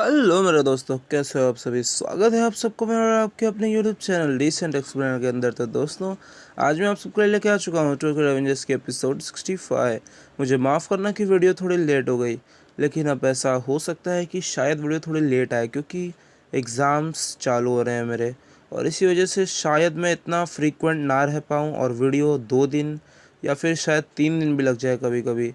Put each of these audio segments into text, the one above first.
Hello मेरे दोस्तों, कैसे हो आप सभी। स्वागत है आप सबको मेरा और आपके अपने यूट्यूब चैनल डिसेंट एक्सप्लेनर के अंदर। तो दोस्तों, आज मैं आप सबके लिए लेके आ चुका हूँ टोक्यो रेवेंजर्स के एपिसोड 65। मुझे माफ़ करना कि वीडियो थोड़ी लेट हो गई, लेकिन अब ऐसा हो सकता है कि शायद वीडियो थोड़ी लेट आए, क्योंकि एग्ज़ाम्स चालू हो रहे हैं मेरे, और इसी वजह से शायद मैं इतना फ्रीक्वेंट ना रह पाऊँ और वीडियो 2 दिन या फिर शायद 3 दिन भी लग जाए कभी कभी,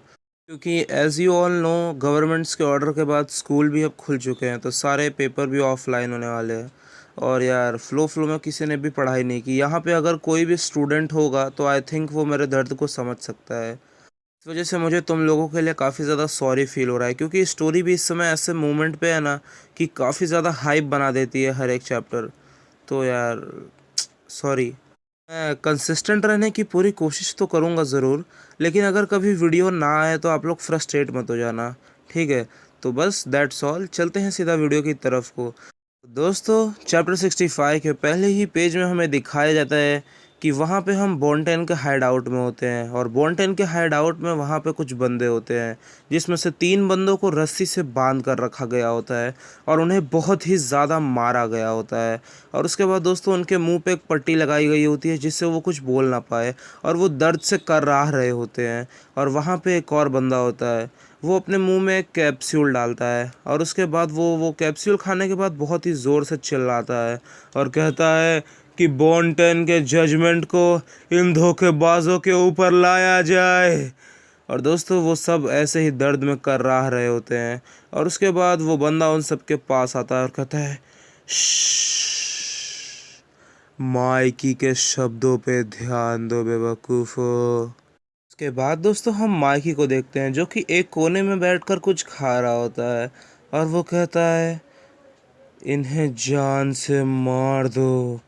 क्योंकि as you all know governments के ऑर्डर के बाद स्कूल भी अब खुल चुके हैं, तो सारे पेपर भी ऑफलाइन होने वाले हैं। और यार फ़्लो में किसी ने भी पढ़ाई नहीं की यहाँ पे। अगर कोई भी स्टूडेंट होगा तो आई थिंक वो मेरे दर्द को समझ सकता है। इस वजह से मुझे तुम लोगों के लिए काफ़ी ज़्यादा सॉरी फील हो रहा है, क्योंकि स्टोरी भी इस समय ऐसे मोमेंट पे है ना कि काफ़ी ज़्यादा हाइप बना देती है हर एक चैप्टर। तो यार सॉरी। मैं कंसिस्टेंट रहने की पूरी कोशिश तो करूँगा ज़रूर, लेकिन अगर कभी वीडियो ना आए तो आप लोग फ्रस्ट्रेट मत हो जाना, ठीक है। तो बस दैट्स ऑल, चलते हैं सीधा वीडियो की तरफ को। दोस्तों, चैप्टर 65 के पहले ही पेज में हमें दिखाया जाता है कि वहाँ पे हम बॉन्टेन के हाइड आउट में होते हैं, और बॉन्टेन के हाइड आउट में वहाँ पे कुछ बंदे होते हैं, जिसमें से 3 बंदों को रस्सी से बांध कर रखा गया होता है और उन्हें बहुत ही ज़्यादा मारा गया होता है। और उसके बाद दोस्तों, उनके मुंह पे एक पट्टी लगाई गई होती है जिससे वो कुछ बोल ना पाए, और वो दर्द से कराह रहे होते हैं। और वहाँ पे एक और बंदा होता है, वो अपने मुंह में एक कैप्सूल डालता है, और उसके बाद वो कैप्सूल खाने के बाद बहुत ही ज़ोर से चिल्लाता है और कहता है कि बॉन्टेन के जजमेंट को इन धोखेबाजों के ऊपर लाया जाए। और दोस्तों, वो सब ऐसे ही दर्द में कराह रहे होते हैं, और उसके बाद वो बंदा उन सब के पास आता है और कहता है, श्श्श, माइकी के शब्दों पे ध्यान दो बेवकूफ़ो। उसके बाद दोस्तों, हम माइकी को देखते हैं जो कि एक कोने में बैठकर कुछ खा रहा होता है, और वो कहता है, इन्हें जान से मार दो।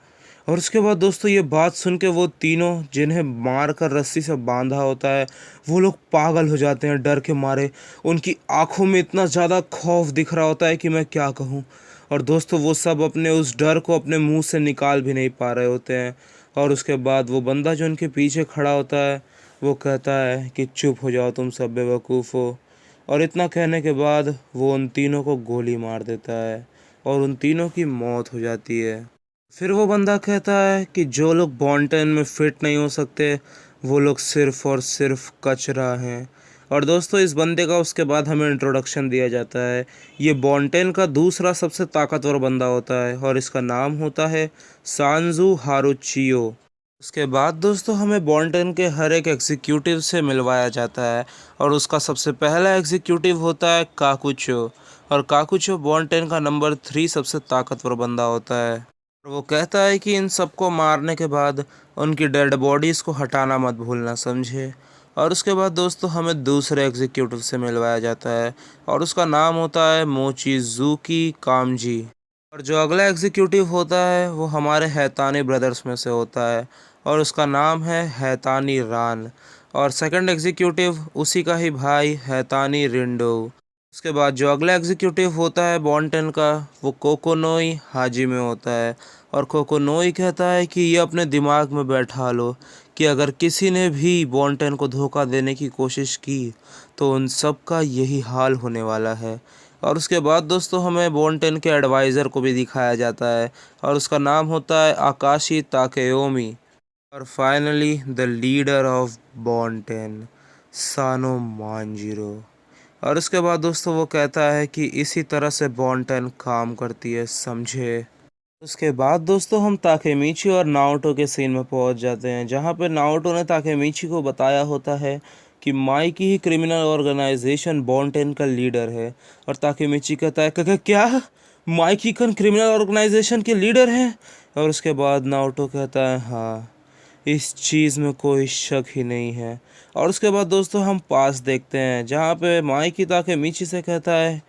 और उसके बाद दोस्तों, ये बात सुन के वो तीनों जिन्हें मार कर रस्सी से बांधा होता है, वो लोग पागल हो जाते हैं डर के मारे। उनकी आंखों में इतना ज़्यादा खौफ दिख रहा होता है कि मैं क्या कहूँ। और दोस्तों, वो सब अपने उस डर को अपने मुंह से निकाल भी नहीं पा रहे होते हैं। और उसके बाद वो बंदा जो उनके पीछे खड़ा होता है, वो कहता है कि चुप हो जाओ तुम सब बेवकूफ़ हो। और इतना कहने के बाद वो उन तीनों को गोली मार देता है, और उन तीनों की मौत हो जाती है। फिर वो बंदा कहता है कि जो लोग बॉन्टेन में फिट नहीं हो सकते, वो लोग सिर्फ और सिर्फ कचरा हैं। और दोस्तों, इस बंदे का उसके बाद हमें इंट्रोडक्शन दिया जाता है। ये बॉन्टेन का दूसरा सबसे ताकतवर बंदा होता है, और इसका नाम होता है सांजू हारुचियो। उसके बाद दोस्तों, हमें बॉन्टेन के हर एक एग्जीक्यूटिव से मिलवाया जाता है, और उसका सबसे पहला एग्जीक्यूटिव होता है काकुचो। और काकुचो बॉन्टेन का नंबर 3 सबसे ताकतवर बंदा होता है। और वो कहता है कि इन सबको मारने के बाद उनकी डेड बॉडीज़ को हटाना मत भूलना, समझे। और उसके बाद दोस्तों, हमें दूसरे एग्जीक्यूटिव से मिलवाया जाता है, और उसका नाम होता है मोचिजुकी कामजी। और जो अगला एग्जीक्यूटिव होता है वो हमारे हैतानी ब्रदर्स में से होता है, और उसका नाम है हैतानी रान। और सेकंड एग्जीक्यूटिव उसी का ही भाई हैतानी रिंडो। उसके बाद जो अगला एग्जीक्यूटिव होता है बॉन्टेन का, वो कोकोनोई हाजी में होता है। और कोकोनोई कहता है कि ये अपने दिमाग में बैठा लो कि अगर किसी ने भी बॉन्टेन को धोखा देने की कोशिश की तो उन सब का यही हाल होने वाला है। और उसके बाद दोस्तों, हमें बॉन्टेन के एडवाइज़र को भी दिखाया जाता है, और उसका नाम होता है आकाशी ताकेयोमी। और फाइनली द लीडर ऑफ बॉन्टेन, सानो मांजिरो। और उसके बाद दोस्तों, वो कहता है कि इसी तरह से बॉन्टेन काम करती है, समझे। उसके बाद दोस्तों, हम ताकेमीची और नाओटो के सीन में पहुंच जाते हैं, जहां पे नाओटो ने ताकेमीची को बताया होता है कि माइकी ही क्रिमिनल ऑर्गेनाइजेशन बॉन्टेन का लीडर है। और ताकेमीची कहता है क्या माइकी कन क्रिमिनल ऑर्गेनाइजेशन के लीडर हैं। और उसके बाद नाओटो कहता है, हाँ, इस चीज़ में कोई शक ही नहीं है। और उसके बाद दोस्तों, हम पास देखते हैं जहाँ पे माइकी ताकेमीची से कहता है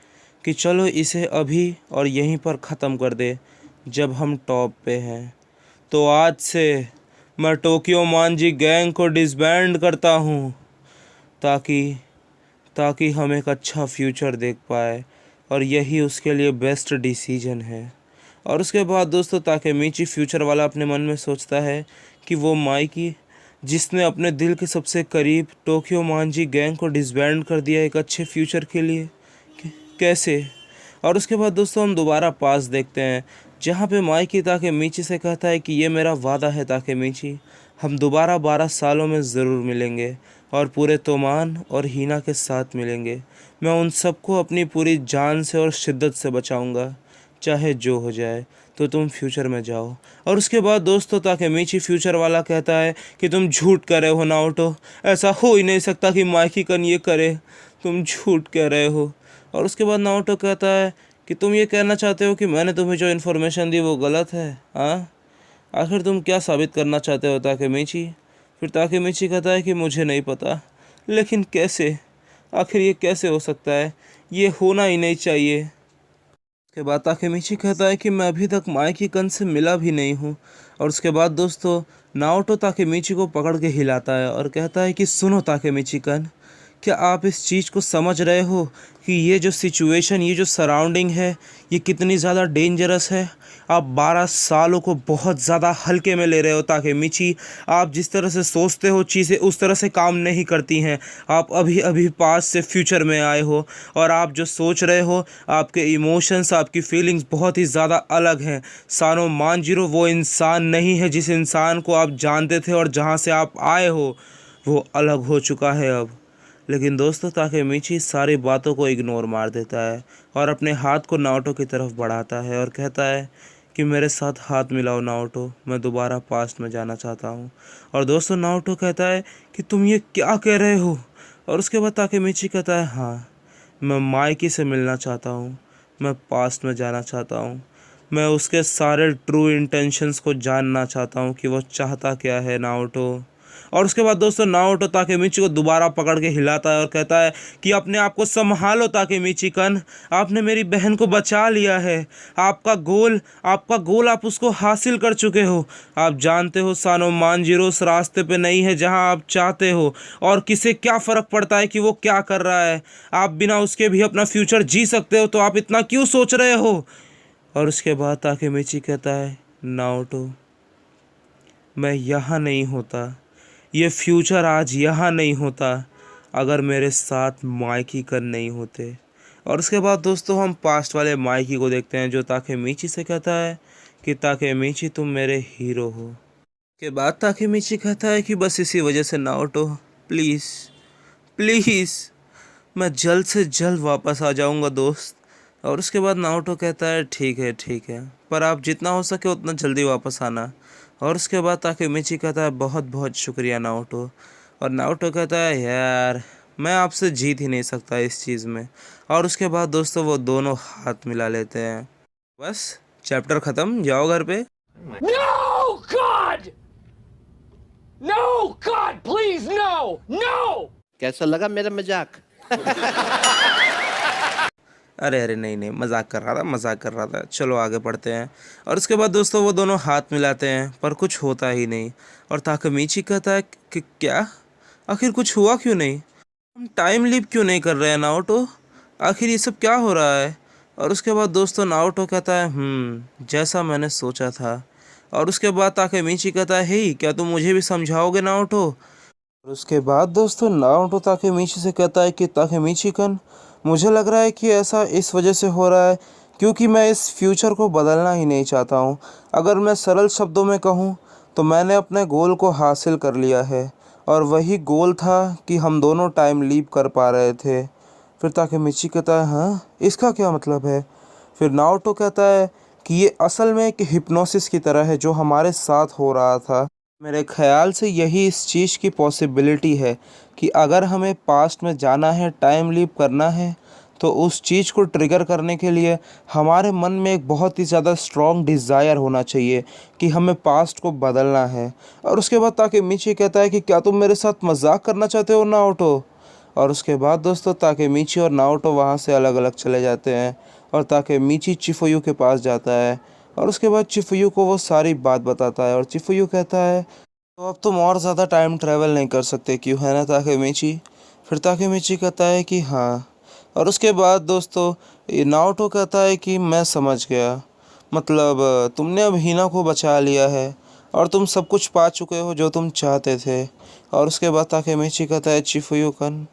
कि चलो इसे अभी और यहीं पर ख़त्म कर दे जब हम टॉप पे हैं। तो आज से मैं टोक्यो मांजी गैंग को डिसबैंड करता हूँ, ताकि ताकि हम एक अच्छा फ्यूचर देख पाए, और यही उसके लिए बेस्ट डिसीजन है। और उसके बाद दोस्तों, ताकेमीची फ्यूचर वाला अपने मन में सोचता है कि वो माइकी, जिसने अपने दिल के सबसे करीब टोक्यो मांजी गैंग को डिसबैंड कर दिया एक अच्छे फ्यूचर के लिए, कैसे। और उसके बाद दोस्तों हम दोबारा पास देखते हैं, जहाँ पे माइकी ताकेमीची से कहता है कि ये मेरा वादा है ताकेमीची, हम दोबारा 12 सालों में ज़रूर मिलेंगे और पूरे तोमान और हीना के साथ मिलेंगे। मैं उन सबको अपनी पूरी जान से और शिद्दत से बचाऊंगा, चाहे जो हो जाए। तो तुम फ्यूचर में जाओ। और उसके बाद दोस्तों ताकेमीची फ्यूचर वाला कहता है कि तुम झूठ कह रहे हो नाओटो, ऐसा हो ही नहीं सकता कि माइकी कन ये करे, तुम झूठ कह रहे हो। और उसके बाद नाओटो कहता है कि तुम ये कहना चाहते हो कि मैंने तुम्हें जो इन्फॉर्मेशन दी वो गलत है, हाँ? आखिर तुम क्या साबित करना चाहते हो ताकेमीची? फिर ताकेमीची कहता है कि मुझे नहीं पता, लेकिन कैसे, आखिर ये कैसे हो सकता है, ये होना ही नहीं चाहिए। उसके बाद ताकेमीची कहता है कि मैं अभी तक माइकी कन से मिला भी नहीं हूँ। और उसके बाद दोस्तों नाओटो ताकेमीची को पकड़ के हिलाता है और कहता है कि सुनो ताकेमीची कन, क्या आप इस चीज़ को समझ रहे हो कि ये जो सिचुएशन, ये जो सराउंडिंग है, ये कितनी ज़्यादा डेंजरस है? आप 12 सालों को बहुत ज़्यादा हल्के में ले रहे हो ताकेमीची। आप जिस तरह से सोचते हो चीज़ें उस तरह से काम नहीं करती हैं। आप अभी अभी पास्ट से फ्यूचर में आए हो और आप जो सोच रहे हो, आपके इमोशंस, आपकी फीलिंग्स बहुत ही ज़्यादा अलग हैं। सानो मांजिरो वो इंसान नहीं है जिस इंसान को आप जानते थे, और जहाँ से आप आए हो वो अलग हो चुका है अब। लेकिन दोस्तों ताकेमीची सारी बातों को इग्नोर मार देता है और अपने हाथ को नाओटो की तरफ बढ़ाता है और कहता है कि मेरे साथ हाथ मिलाओ नाओटो, मैं दोबारा पास्ट में जाना चाहता हूँ। और दोस्तों नाओटो कहता है कि तुम ये क्या कह रहे हो? और उसके बाद ताकेमीची कहता है हाँ, मैं माइकी से मिलना चाहता हूँ, मैं पास्ट में जाना चाहता हूँ, मैं उसके सारे ट्रू इंटेंशंस को जानना चाहता हूँ कि वो चाहता क्या है नाओटो। और उसके बाद दोस्तों नाओटो ताकेमीची को दोबारा पकड़ के हिलाता है और कहता है कि अपने आप को संभालो ताकेमीची कन, आपने मेरी बहन को बचा लिया है। आपका गोल आप उसको हासिल कर चुके हो। आप जानते हो सानो मांजिरो उस रास्ते पे नहीं है जहां आप चाहते हो, और किसे क्या फ़र्क पड़ता है कि वो क्या कर रहा है? आप बिना उसके भी अपना फ्यूचर जी सकते हो, तो आप इतना क्यों सोच रहे हो? और उसके बाद ताकेमीची कहता है नाओटो, मैं यहाँ नहीं होता, ये फ्यूचर आज यहाँ नहीं होता अगर मेरे साथ माइकी कन नहीं होते। और उसके बाद दोस्तों हम पास्ट वाले माइकी को देखते हैं, जो ताकेमीची से कहता है कि ताकेमीची तुम मेरे हीरो हो। के बाद ताकेमीची कहता है कि बस इसी वजह से नाओटो, प्लीज़ प्लीज़, मैं जल्द से जल्द वापस आ जाऊंगा दोस्त। और उसके बाद नाओटो कहता है ठीक है, पर आप जितना हो सके उतना जल्दी वापस आना। और उसके बाद ताकेमीची कहता है बहुत बहुत शुक्रिया नाओटो। और नाओटो कहता है यार, मैं आपसे जीत ही नहीं सकता इस चीज़ में। और उसके बाद दोस्तों वो दोनों हाथ मिला लेते हैं। बस चैप्टर ख़त्म, जाओ घर पे। No, God! No, God, please, no! No! कैसा लगा मेरा मजाक? अरे नहीं, मजाक कर रहा था। चलो आगे पढ़ते हैं। और उसके बाद दोस्तों वो दोनों हाथ मिलाते हैं, पर कुछ होता ही नहीं। और ताकेमीची कहता है कि क्या, आखिर कुछ हुआ क्यों नहीं? हम टाइम लीप क्यों नहीं कर रहे हैं नाओटो? आखिर ये सब क्या हो रहा है? और उसके बाद दोस्तों नाओटो कहता है जैसा मैंने सोचा था। और उसके बाद ताकेमीची कहता है हे, क्या तुम मुझे भी समझाओगे नाओटो? और उसके बाद दोस्तों नाओटो ताकेमीची से कहता है कि ताकेमीची कन, मुझे लग रहा है कि ऐसा इस वजह से हो रहा है क्योंकि मैं इस फ्यूचर को बदलना ही नहीं चाहता हूँ। अगर मैं सरल शब्दों में कहूँ तो मैंने अपने गोल को हासिल कर लिया है, और वही गोल था कि हम दोनों टाइम लीप कर पा रहे थे। फिर ताकेमीची कहता है हाँ, इसका क्या मतलब है? फिर नाओटो कहता है कि ये असल में एक हिप्नोसिस की तरह है जो हमारे साथ हो रहा था। मेरे ख़्याल से यही इस चीज़ की पॉसिबिलिटी है कि अगर हमें पास्ट में जाना है, टाइम लीप करना है, तो उस चीज़ को ट्रिगर करने के लिए हमारे मन में एक बहुत ही ज़्यादा स्ट्रॉन्ग डिज़ायर होना चाहिए कि हमें पास्ट को बदलना है। और उसके बाद ताकेमीची कहता है कि क्या तुम मेरे साथ मजाक करना चाहते हो नाओटो? और उसके बाद दोस्तों ताकेमीची और नाओटो वहाँ से अलग अलग चले जाते हैं, और ताकेमीची चिफुयू के पास जाता है। और उसके बाद चिफुयू को वो सारी बात बताता है, और चिफुयू कहता है तो अब तुम और ज़्यादा टाइम ट्रैवल नहीं कर सकते क्यों, है ना ताकेमीची? फिर ताकेमीची कहता है कि हाँ। और उसके बाद दोस्तों ये नाओटो कहता है कि मैं समझ गया, मतलब तुमने अब हीना को बचा लिया है और तुम सब कुछ पा चुके हो जो तुम चाहते थे। और उसके बाद ताकेमीची कहता है चिफुयू कन,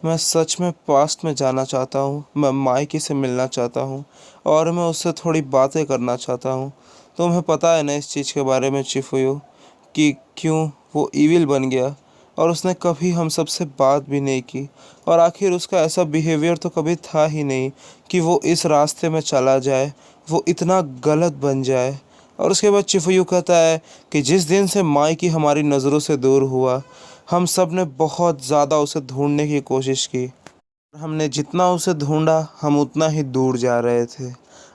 मैं सच में पास्ट में जाना चाहता हूँ। मैं माइकी से मिलना चाहता हूँ और मैं उससे थोड़ी बातें करना चाहता हूँ। तुम्हें पता है ना इस चीज़ के बारे में चिफुयो, कि क्यों वो इविल बन गया और उसने कभी हम सबसे बात भी नहीं की। और आखिर उसका ऐसा बिहेवियर तो कभी था ही नहीं कि वो इस रास्ते में चला जाए, वो इतना गलत बन जाए। और उसके बाद चिफुयो कहता है कि जिस दिन से माइकी हमारी नज़रों से दूर हुआ, हम सब ने बहुत ज़्यादा उसे ढूंढने की कोशिश की। हमने जितना उसे ढूंढा हम उतना ही दूर जा रहे थे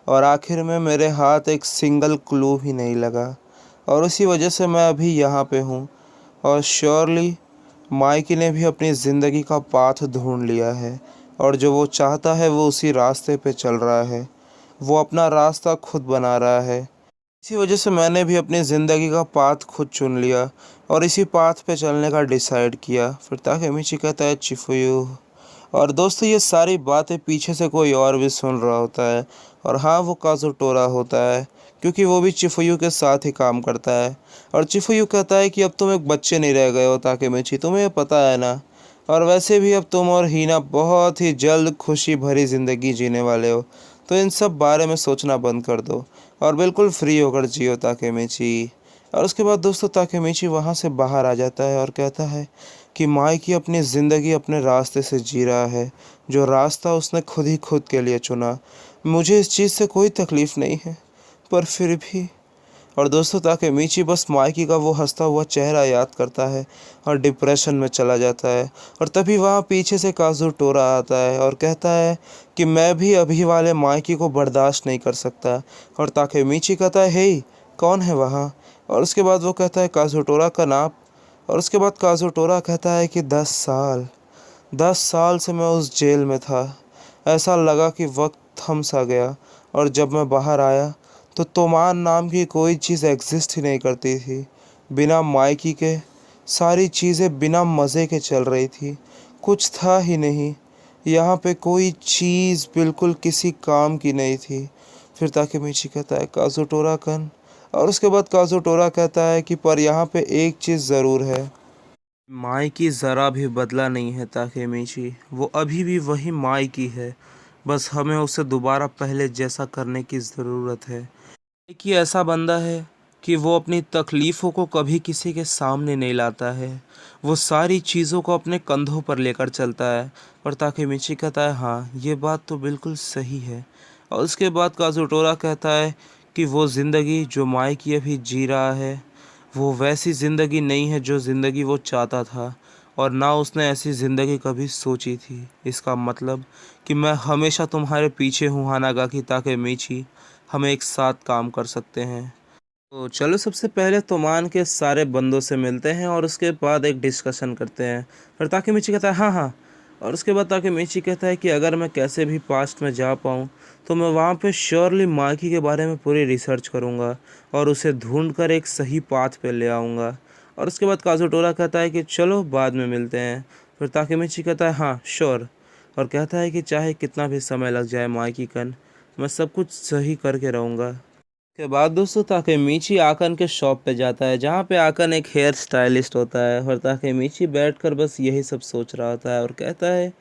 और आखिर में मेरे हाथ एक सिंगल क्लू भी नहीं लगा और उसी वजह से मैं अभी यहाँ पे हूँ। और श्योरली माइकी ने भी अपनी ज़िंदगी का पाथ ढूंढ लिया है और जो वो चाहता है वो उसी रास्ते पे चल रहा है। वो अपना रास्ता खुद बना रहा है। इसी वजह से मैंने भी अपनी ज़िंदगी का पाथ खुद चुन लिया और इसी पाथ पे चलने का डिसाइड किया। फिर ताकेमिची कहता है चिफुयू। और दोस्तों ये सारी बातें पीछे से कोई और भी सुन रहा होता है और हाँ वो काजुटोरा होता है, क्योंकि वो भी चिफुयू के साथ ही काम करता है। और चिफुयू कहता है कि अब तुम एक बच्चे नहीं रह गए हो ताकेमिची, तुम्हें पता है ना। और वैसे भी अब तुम और हीना बहुत ही जल्द खुशी भरी ज़िंदगी जीने वाले हो, तो इन सब बारे में सोचना बंद कर दो और बिल्कुल फ्री होकर जियो ताकेमिची। और उसके बाद दोस्तों ताकेमिची वहाँ से बाहर आ जाता है और कहता है कि माइकी अपनी ज़िंदगी अपने रास्ते से जी रहा है, जो रास्ता उसने खुद ही खुद के लिए चुना। मुझे इस चीज़ से कोई तकलीफ़ नहीं है, पर फिर भी। और दोस्तों ताकेमिची बस माइकी का वो हंसता हुआ चेहरा याद करता है और डिप्रेशन में चला जाता है। और तभी वहाँ पीछे से काजुटोरा आता है और कहता है कि मैं भी अभी वाले माइकी को बर्दाश्त नहीं कर सकता। और ताकेमिची कहता है हे, कौन है वहाँ। और उसके बाद वो कहता है काजुटोरा का नाम। और उसके बाद काजुटोरा कहता है कि 10 साल से मैं उस जेल में था। ऐसा लगा कि वक्त थम सा गया और जब मैं बाहर आया तो तोमान नाम की कोई चीज़ एग्जिस्ट ही नहीं करती थी। बिना माइकी के सारी चीज़ें बिना मज़े के चल रही थी, कुछ था ही नहीं। यहाँ पे कोई चीज़ बिल्कुल किसी काम की नहीं थी। फिर ताकेमिची कहता है काजुटोरा कन। और उसके बाद काजुटोरा कहता है कि पर यहाँ पे एक चीज़ ज़रूर है, माइकी ज़रा भी बदला नहीं है ताकेमिची, वो अभी भी वही माइकी है। बस हमें उसे दोबारा पहले जैसा करने की ज़रूरत है। कि ऐसा बंदा है कि वो अपनी तकलीफ़ों को कभी किसी के सामने नहीं लाता है, वो सारी चीज़ों को अपने कंधों पर लेकर चलता है। और ताकेमिची कहता है हाँ ये बात तो बिल्कुल सही है। और उसके बाद काजुटोरा कहता है कि वो ज़िंदगी जो माइकी अभी जी रहा है वो वैसी ज़िंदगी नहीं है जो ज़िंदगी वो चाहता था, और ना उसने ऐसी ज़िंदगी कभी सोची थी। इसका मतलब कि मैं हमेशा तुम्हारे पीछे हूँ हानागाकी ताकेमिची, हम एक साथ काम कर सकते हैं। तो चलो सबसे पहले तोमान के सारे बंदों से मिलते हैं और उसके बाद एक डिस्कशन करते हैं। फिर ताकेमिची कहता है हाँ हाँ। और उसके बाद ताकेमिची कहता है कि अगर मैं कैसे भी पास्ट में जा पाऊँ तो मैं वहाँ पे श्योरली माइकी के बारे में पूरी रिसर्च करूँगा और उसे ढूंढ कर एक सही पाथ पे ले आऊँगा। और उसके बाद काजुटोरा कहता है कि चलो बाद में मिलते हैं। फिर ताकेमिची कहता है हाँ श्योर, और कहता है कि चाहे कितना भी समय लग जाए माइकी कन, मैं सब कुछ सही करके रहूँगा। के बाद दोस्तों ताकेमिची आकन के शॉप पे जाता है, जहाँ पे आकन एक हेयर स्टाइलिस्ट होता है। और ताकेमिची बैठकर बस यही सब सोच रहा होता है और कहता है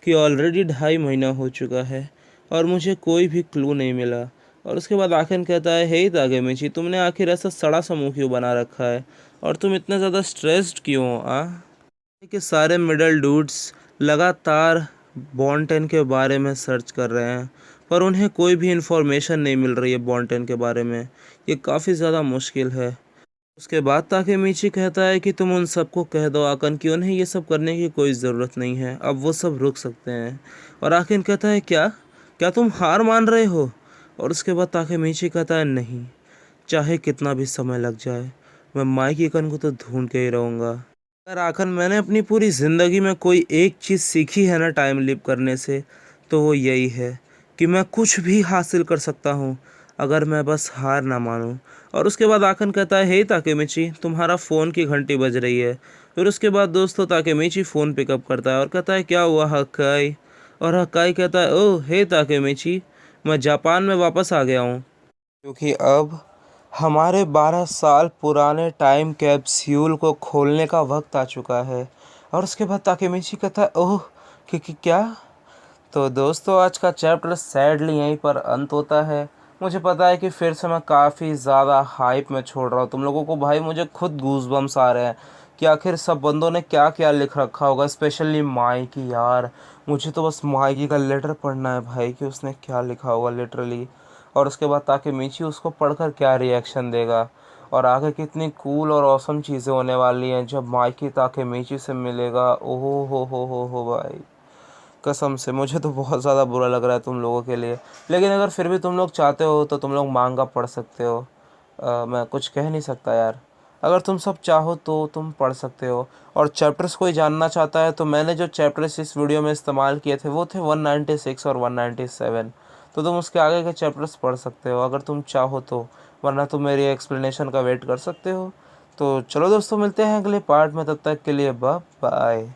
कि ऑलरेडी 2.5 महीना हो चुका है और मुझे कोई भी क्लू नहीं मिला। और उसके बाद आकन कहता है हे ताकेमिची, तुमने आखिर ऐसा सड़ा सा मुँह क्यों बना रखा है और तुम इतना ज़्यादा स्ट्रेस्ड क्यों हो कि सारे मिडल डूड्स लगातार बॉन्टेन के बारे में सर्च कर रहे हैं पर उन्हें कोई भी इन्फॉर्मेशन नहीं मिल रही है बॉन्टेन के बारे में। ये काफ़ी ज़्यादा मुश्किल है। उसके बाद ताकेमिची कहता है कि तुम उन सबको कह दो आकन कि उन्हें ये सब करने की कोई ज़रूरत नहीं है, अब वो सब रुक सकते हैं। और आकन कहता है क्या क्या तुम हार मान रहे हो। और उसके बाद ताकेमिची कहता है नहीं, चाहे कितना भी समय लग जाए मैं माइकी कन को तो ढूंढ के ही रहूँगा। अगर आखिर मैंने अपनी पूरी ज़िंदगी में कोई एक चीज़ सीखी है ना टाइम लिप करने से, तो वो यही है कि मैं कुछ भी हासिल कर सकता हूँ अगर मैं बस हार ना मानूँ। और उसके बाद आखन कहता है हे ताकेमिची, तुम्हारा फ़ोन की घंटी बज रही है। फिर उसके बाद दोस्तों ताकेमिची फ़ोन पिकअप करता है और कहता है क्या हुआ हक्काई। और हक्काई कहता है ओह हे ताकेमिची, मैं जापान में वापस आ गया हूँ, क्योंकि अब हमारे 12 साल पुराने टाइम कैप्सूल को खोलने का वक्त आ चुका है। और उसके बाद ताकेमिची कहता है ओह कि क्या? तो दोस्तों आज का चैप्टर सैडली यहीं पर अंत होता है। मुझे पता है कि फिर से मैं काफ़ी ज़्यादा हाइप में छोड़ रहा हूँ तुम लोगों को। भाई मुझे खुद गूज़बम्स आ रहे हैं कि आखिर सब बंदों ने क्या क्या लिख रखा होगा, स्पेशली माइकी यार। मुझे तो बस माइकी का लेटर पढ़ना है भाई कि उसने क्या लिखा होगा लिटरली। और उसके बाद ताकि मीची उसको पढ़कर क्या रिएक्शन देगा, और आगे कितनी कूल और ऑसम चीज़ें होने वाली हैं जब माइकी ताकि मीची से मिलेगा। ओहो हो भाई, कसम से मुझे तो बहुत ज़्यादा बुरा लग रहा है तुम लोगों के लिए। लेकिन अगर फिर भी तुम लोग चाहते हो तो तुम लोग मांगा पढ़ सकते हो। मैं कुछ कह नहीं सकता यार। अगर तुम सब चाहो तो तुम पढ़ सकते हो। और चैप्टर्स कोई जानना चाहता है तो मैंने जो चैप्टर्स इस वीडियो में इस्तेमाल किए थे वो थे 196 और 197। तो तुम उसके आगे के चैप्टर्स पढ़ सकते हो अगर तुम चाहो तो, वरना तुम मेरी एक्सप्लेनेशन का वेट कर सकते हो। तो चलो दोस्तों, मिलते हैं अगले पार्ट में, तब तक के लिए बाय बाय।